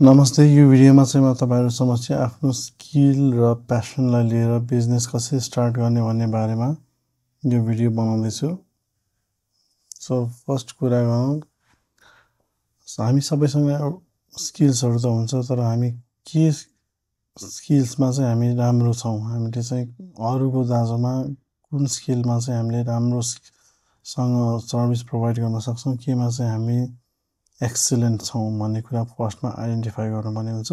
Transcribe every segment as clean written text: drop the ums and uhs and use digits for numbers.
नमस्ते। यो भिडियोमा चाहिँ म तपाईहरु समक्ष आफ्नो स्किल र प्यासनलाई लिएर बिजनेस कसरी स्टार्ट गर्ने भन्ने बारेमा यो भिडियो बनाउँदै छु। सो फर्स्ट कुरा गरौँ। हामी सबैसँग स्किल्सहरु त हुन्छ, तर हामी के स्किल्समा चाहिँ हामी राम्रो छौं, हामीले चाहिँ अरूको दाँजोमा कुन स्किलमा चाहिँ हामीले राम्रोसँग सर्भिस प्रोवाइड गर्न सक्छौं, केमा चाहिँ हामी एक्सिलेन्ट छौं भन्ने कुरा फर्स्टमा आइडेन्टिफाई गर्नुपर्ने हुन्छ।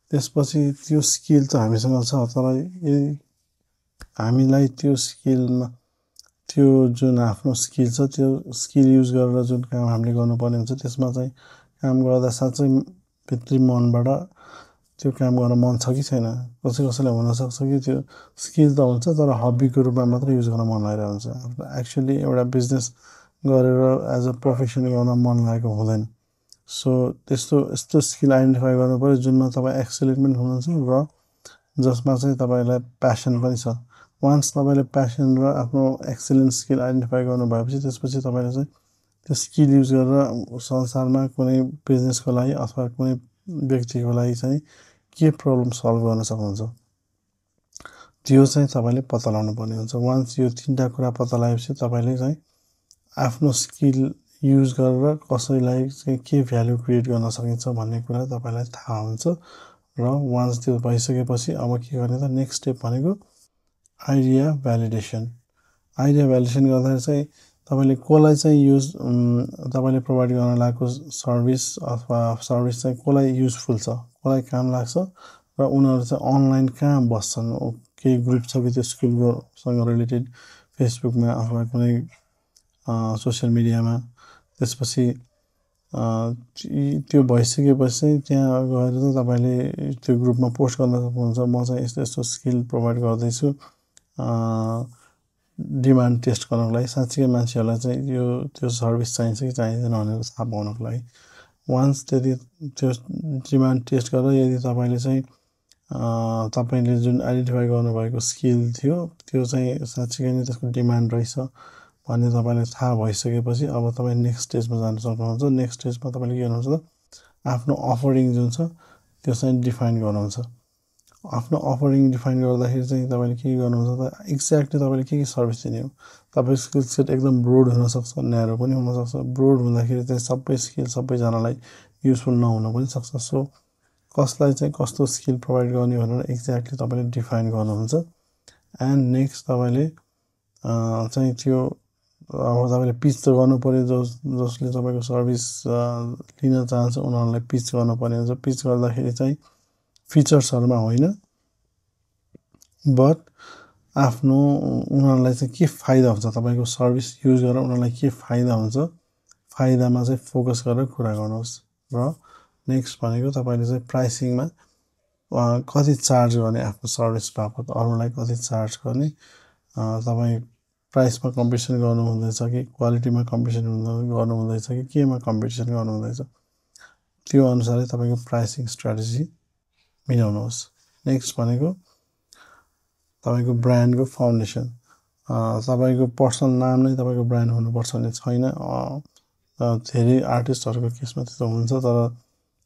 त्यसपछि त्यो स्किल त हामीसँग छ, तर हामीलाई त्यो स्किलमा त्यो जुन आफ्नो स्किल छ त्यो स्किल युज गरेर जुन काम हामीले गर्नुपर्ने हुन्छ त्यसमा चाहिँ काम गर्दा साच्चै भित्री मनबाट त्यो काम गर्न मन छ कि छैन। कसैलाई हुन सक्छ कि त्यो स्किल त हुन्छ तर हबीको रूपमा मात्र युज गर्न मन लागिरहेको हुन्छ। एक्चुअली एउटा बिजनेस गरेर एज अ प्रोफेसन गर्न मन लागेको हुँदैन। सो यस्तो स्किल आइडेन्टिफाई गर्नुपर्यो जुनमा तपाईं एक्सिलेन्ट पनि हुनुहुन्छ र जसमा चाहिँ तपाईलाई प्यासन पनि छ। वान्स तपाईले प्यासन र आफ्नो एक्सिलेन्ट स्किल आइडेन्टिफाई गर्नु भएपछि त्यसपछि तपाईले चाहिँ त्यो स्किल युज गरेर संसारमा कुनै बिजनेसको लागि अथवा कुनै व्यक्तिको लागि चाहिँ के प्रब्लम सल्भ गर्न सक्नुहुन्छ त्यो चाहिँ तपाईले पत्ता लगाउनु पर्ने हुन्छ। वान्स यो तीनटा कुरा पत्ता लगाएपछि तपाईले चाहिँ आफ्नो स्किल युज गरेर कसैलाई चाहिँ के भ्यालु क्रिएट गर्न सकिन्छ भन्ने कुरा तपाईलाई थाहा हुन्छ र वान्स त्यो भइसकेपछि अब के गर्ने त नेक्स्ट स्टेप भनेको आइडिया भ्यालिडेसन। आइडिया भ्यालिडेसन गर्दा चाहिँ तपाईले कोलाई चाहिँ युज तपाईले प्रोवाइड गर्न लागेको सर्भिस अथवा सर्भिस चाहिँ कोलाई युजफुल छ, कोलाई काम लाग्छ र उनीहरु चाहिँ अनलाइन कहाँ बस्छन्, केही ग्रुप छ कि त्यो स्किलको सँग रिलेटेड फेसबुकमा अथवा कुनै सोशल मिडियामा। त्यसपछि त्यो भइसकेपछि चाहिँ त्यहाँ गएर चाहिँ तपाईले त्यो ग्रुपमा पोस्ट गर्न सक्नुहुन्छ, म चाहिँ यस्तो यस्तो स्किल प्रोवाइड गर्दै छु डिमान्ड टेस्ट गर्नको लागि। साच्चै मान्छेहरुलाई चाहिँ त्यो सर्भिस चाहिन्छ कि चाहिँदैन भनेर थाहा पाउनको लागि। वान्स त्यति त्यो डिमान्ड टेस्ट गरेर यदि तपाईले चाहिँ तपाईले जुन आइडेन्टिफाई गर्नुभएको स्किल थियो त्यो चाहिँ साच्चै नै त्यसको डिमान्ड रहेछ भन्ने तपाईलाई थाहा भइसकेपछि अब तपाई नेक्स्ट स्टेजमा जान सक्नुहुन्छ। नेक्स्ट स्टेजमा तपाईले के गर्नुहुन्छ त आफ्नो अफरिङ जुन छ त्यो चाहिँ डिफाइन गर्नुहुन्छ। आफ्नो अफरिङ डिफाइन गर्दाखेरि चाहिँ तपाईले के गर्नुहुन्छ त एक्ज्याक्टली तपाईले के सर्भिस दिने हो। तपाईको स्किल सेट एकदम ब्रोड हुन सक्छ, न्यारो पनि हुन सक्छ। ब्रोड हुँदाखेरि चाहिँ सबै स्किल सबैजनालाई युजफुल नहुन पनि सक्छ। सो कसलाई चाहिँ कस्तो स्किल प्रोवाइड गर्ने भनेर एक्ज्याक्टली तपाईले डिफाइन गर्नुहुन्छ। एन्ड नेक्स्ट तपाईले चाहिँ त्यो अब तपाईले पिच त गर्नु पर्यो, जसले तपाईको सर्भिस लिन चाहन्छ उनीहरुलाई पिच गर्न पर्ने हुन्छ। पिच गर्दाखेरि चाहिँ फिचर्सहरुमा होइन बट आफ्नो उनीहरुलाई चाहिँ के फाइदा हुन्छ, तपाईको सर्भिस युज गरेर उनीहरुलाई के फाइदा हुन्छ, फाइदामा चाहिँ फोकस गरेर कुरा गर्नुहोस्। र नेक्स्ट भनेको तपाईले चाहिँ प्राइसिङमा कति चार्ज गर्ने आफ्नो सर्भिस बापत, अरूलाई कति चार्ज गर्ने, तपाई प्राइसमा कम्पिटिसन गर्नु हुँदैछ कि क्वालिटीमा कम्पिटिसन गर्नु हुँदैछ कि केमा कम्पिटिसन गर्नु हुँदैछ, त्यो अनुसारले तपाईको प्राइसिङ स्ट्र्याटेजी मिलाउनुहोस्। नेक्स्ट भनेको तपाईको ब्रान्डको फाउन्डेसन। तपाईको पर्सनल नाम नै तपाईको ब्रान्ड हुनुपर्छ भन्ने छैन। धेरै आर्टिस्टहरुको केसमा त्यस्तो हुन्छ, तर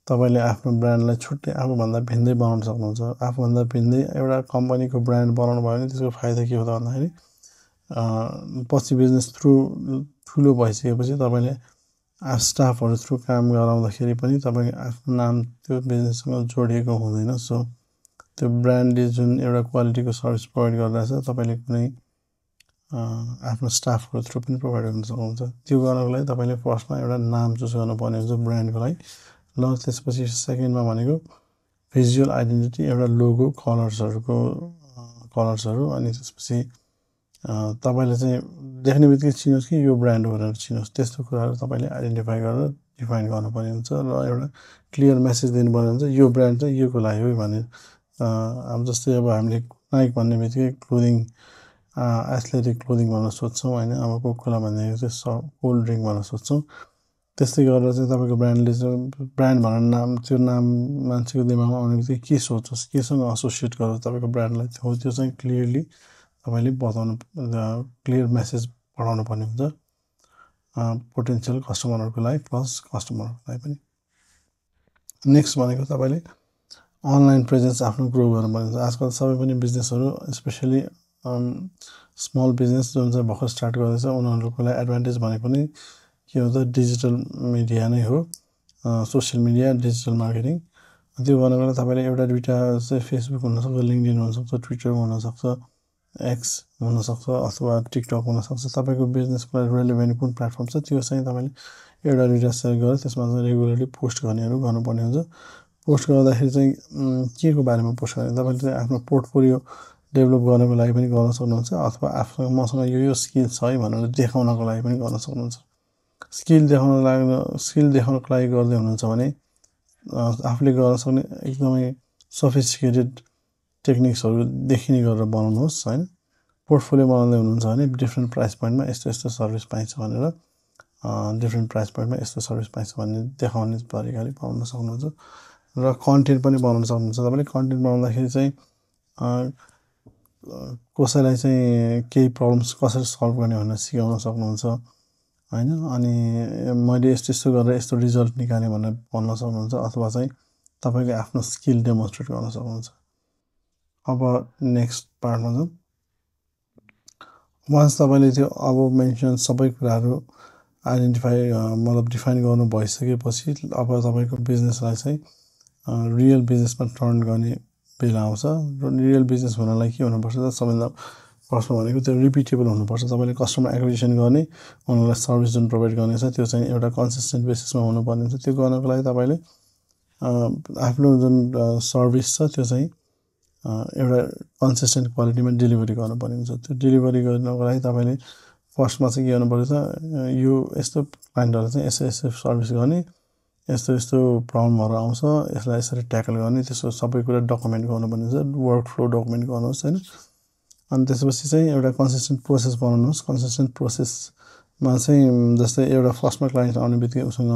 तपाईले आफ्नो ब्रान्डलाई छुट्टै आफूभन्दा भिन्दै बनाउन सक्नुहुन्छ। आफूभन्दा भिन्दै एउटा कम्पनीको ब्रान्ड बनाउनु भयो भने त्यसको फाइदा के हो त भन्दाखेरि पछि बिजनेस ठुलो भइसकेपछि तपाईले स्टाफहरु थ्रु काम गराउँदाखेरि पनि तपाईको आफ्नो नाम त्यो बिजनेससँग जोडिएको हुँदैन। सो त्यो ब्रान्डले जुन एउटा क्वालिटीको सर्भिस प्रोवाइड गरिरहेछ तपाईले कुनै आफ्नो स्टाफहरु थ्रु पनि प्रोवाइड गर्न सक्नुहुन्छ। त्यो गर्नको लागि तपाईले फर्स्टमा एउटा नाम चुज गर्नुपर्ने हुन्छ ब्रान्डको लागि। ल त्यसपछि सेकेन्डमा भनेको भिजुअल आइडेन्टिटी, एउटा लोगो, कलर्सहरु अनि त्यसपछि तपाईले चाहिँ देख्नेबित्तिकै चिन्नुहोस् कि यो ब्रान्ड हो भनेर चिन्नुहोस्। त्यस्तो कुराहरु तपाईले आइडेन्टिफाई गरेर डिफाइन गर्नुपर्ने हुन्छ र एउटा क्लियर मेसेज दिनुपर्ने हुन्छ यो ब्रान्ड चाहिँ योको लागि हो भनेर। अब जस्तै अब हामीले नाइक भन्नेबित्तिकै क्लोदिङ एथलेटिक क्लोदिङ भन्न सोच्छौं हैन, अब कोका-कोला भन्नेबित्तिकै चाहिँ कोल्ड ड्रिंक भन्न सोच्छौं। त्यस्तै गरेर चाहिँ तपाईको ब्रान्डले चाहिँ ब्रान्ड भनेर नाम त्यो नाम मान्छेको दिमागमा आउनेबित्तिकै के सोच्छ, केसँग एसोसिएट गरोस् तपाईको ब्रान्डलाई, त्यो चाहिँ क्लियरली तपाईले बताउनु, क्लियर मेसेज पठाउनु पर्ने हुन्छ पोटेन्शियल कस्टमरहरुको लागि प्लस कस्टमरहरुको लागि पनि। नेक्स्ट भनेको तपाईले अनलाइन प्रेजेन्स आफ्नो ग्रो गर्नुपर्ने हुन्छ आजकल सबै पनि बिजनेसहरु स्पेशली स्मल बिजनेस जुन चाहिँ भर्खर स्टार्ट गर्दैछ उनीहरुको लागि एडभान्टेज भनेको नि के हो त डिजिटल मिडिया नै हो सोशल मिडिया डिजिटल मार्केटिङ त्यो गर्नको लागि तपाईले एउटा दुईटा चाहिँ फेसबुक हुन सक्छ लिंक्डइन हुन सक्छ ट्विटर हुन सक्छ एक्स हुन सक्छ अथवा टिकटक हुन सक्छ तपाईको बिजनेसको लागि रेलेभेन्ट कुन प्लेटफर्म छ त्यो चाहिँ तपाईले एउटा दुईटा शेयर गरेर त्यसमा चाहिँ रेगुलरली पोस्ट गर्नेहरु गर्नुपर्ने हुन्छ पोस्ट गर्दाखेरि चाहिँ के को बारेमा पोस्ट गर्ने तपाईले चाहिँ आफ्नो पोर्टफोलियो डेभलप गर्नको लागि पनि गर्न सक्नुहुन्छ अथवा आफ्नो मसँग यो स्किल छ है भनेर देखाउनको लागि पनि गर्न सक्नुहुन्छ स्किल देखाउनको लागि गर्दै हुनुहुन्छ भने आफूले गर्न सक्ने एकदमै सोफिस्टिकेटेड टेक्निक्सहरु देखिने गरेर बनाउनुहोस् हैन पोर्टफोलियो बनाउँदै हुनुहुन्छ भने डिफरेन्ट प्राइस पोइन्टमा यस्तो सर्भिस पाइन्छ भनेर डिफरेन्ट प्राइस पोइन्टमा यस्तो सर्भिस पाइन्छ भन्ने देखाउने तरिकाले बनाउन सक्नुहुन्छ र कन्टेन्ट पनि बनाउन सक्नुहुन्छ तपाईले कन्टेन्ट बनाउँदाखेरि चाहिँ कसैलाई चाहिँ केही प्रब्लम्स कसरी सल्भ गर्ने भनेर सिकाउन सक्नुहुन्छ हैन अनि मैले यस्तो गरेर यस्तो रिजल्ट निकाले भनेर भन्न सक्नुहुन्छ अथवा चाहिँ तपाईले आफ्नो स्किल डेमोन्स्ट्रेट गर्न सक्नुहुन्छ अब नेक्स्ट पार्टमा जाउँ वन्स तपाईले त्यो अब मेन्सन सबै कुराहरु आइडेन्टिफाई मतलब डिफाइन गर्नु भइसकेपछि अब तपाईको बिजनेसलाई चाहिँ रियल बिजनेसमा टर्न गर्ने बेला आउँछ र रियल बिजनेस हुनलाई के हुनुपर्छ त सबैभन्दा फर्स्टमा भनेको त्यो रिपिटेबल हुनुपर्छ तपाईले कस्टमर एक्विजिसन गर्ने उनीहरुलाई सर्भिस जुन प्रोवाइड गर्ने छ त्यो चाहिँ एउटा कन्सिस्टेन्ट बेसिसमा हुनुपर्ने हुन्छ त्यो गर्नको लागि तपाईले आफ्नो जुन सर्भिस छ त्यो चाहिँ एउटा कन्सिस्टेन्ट क्वालिटीमा डेलिभरी गर्नुपर्ने हुन्छ त्यो डेलिभरी गर्नको लागि तपाईले फर्स्टमा चाहिँ के गर्नुपर्छ यो यस्तो क्लाइन्टहरु चाहिँ यसो सर्भिस गर्ने यस्तो प्रब्लमहरु आउँछ यसलाई यसरी ट्याकल गर्ने त्यसको सबै कुरा डकुमेन्ट गर्नुपर्ने हुन्छ वर्क फ्लो डकुमेन्ट गर्नुहोस् हैन अनि त्यसपछि चाहिँ एउटा कन्सिस्टेन्ट प्रोसेस बनाउनुहोस् कन्सिस्टेन्ट प्रोसेसमा चाहिँ जस्तै एउटा फर्स्टमा क्लाइन्ट आउने बित्तिकै उसँग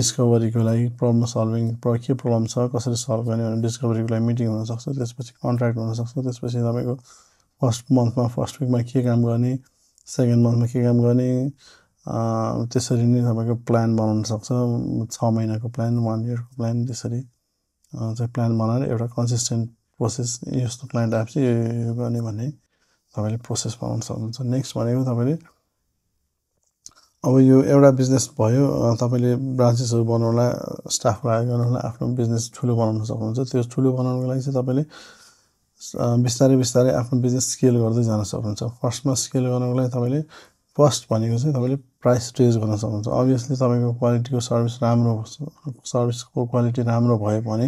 डिस्कभरीको लागि प्रब्लम सल्भिङ के प्रब्लम छ कसरी सल्भ गर्ने भनेर डिस्कभरीको लागि मिटिङ हुन सक्छ त्यसपछि कन्ट्र्याक्ट हुन सक्छ त्यसपछि तपाईको फर्स्ट मन्थमा फर्स्ट विकमा के काम गर्ने सेकेन्ड मन्थमा के काम गर्ने त्यसरी नै तपाईको प्लान बनाउन सक्छ 6 महिनाको प्लान 1 इयरको प्लान त्यसरी चाहिँ प्लान बनाएर एउटा कन्सिस्टेन्ट प्रोसेस यस्तो क्लाइन्ट आएपछि यो गर्ने भन्ने तपाईले प्रोसेस बनाउन सक्नुहुन्छ नेक्स्ट भनेको तपाईले अब यो एउटा बिजनेस भयो तपाईले ब्रान्चेसहरु बनाउनला स्टाफ हायर गर्नला आफ्नो बिजनेस ठुलो बनाउन सक्नुहुन्छ त्यो ठुलो बनाउनको लागि चाहिँ तपाईले बिस्तारै आफ्नो बिजनेस स्केल गर्दै जान सक्नुहुन्छ फर्स्टमा स्केल गर्नको लागि तपाईले फर्स्ट भनेको चाहिँ तपाईले प्राइस रेज गर्न सक्नुहुन्छ obviously तपाईको क्वालिटीको सर्भिसको क्वालिटी राम्रो भयो भने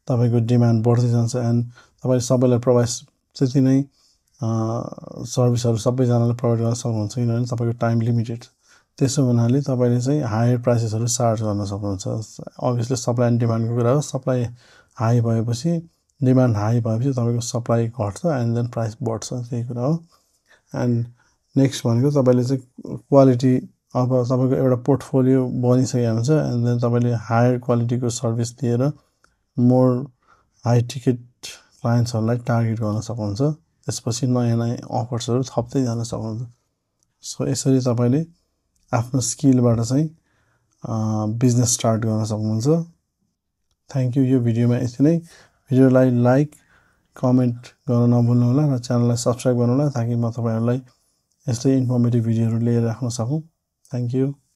तपाईको डिमान्ड बढ्दै जान्छ एन्ड तपाईले सबैलाई प्रोवाइड त्यति नै सर्भिसहरु सबैजनालाई प्रोवाइड गर्न सक्नुहुन्छ किनभने तपाईको टाइम लिमिटेड त्यसो हुनाले तपाईले चाहिँ हायर प्राइसेसहरु चार्ज गर्न सक्नुहुन्छ obviously सप्लाई एन्ड डिमान्डको कुरा हो सप्लाई हाई भएपछि डिमान्ड हाई भएपछि तपाईको सप्लाई घट्छ एन्ड देन प्राइस बढ्छ त्यही कुरा हो एन्ड नेक्स्ट भनेको तपाईले चाहिँ क्वालिटी अब तपाईको एउटा पोर्टफोलियो बनिसकेको हुन्छ एन्ड देन तपाईले हायर क्वालिटीको सर्भिस दिएर मोर हाई टिकट क्लाइन्ट्सहरुलाई टार्गेट गर्न सक्नुहुन्छ त्यसपछि नयाँ अफर्सहरु थप्दै जान सक्नुहुन्छ सो यसरी तपाईले आफ्नो स्किलबाट चाहिँ बिजनेस स्टार्ट गर्न सक्नुहुन्छ थ्यांक यू यो भिडियोमा यति नै भिडियोलाई लाइक कमेन्ट गर्न नभुल्नु होला र च्यानललाई सब्स्क्राइब गर्नु होला ताकि म तपाईहरुलाई यस्तै इन्फर्मेटिभ भिडियोहरु लिएर राख्न सकौं थ्यांक यू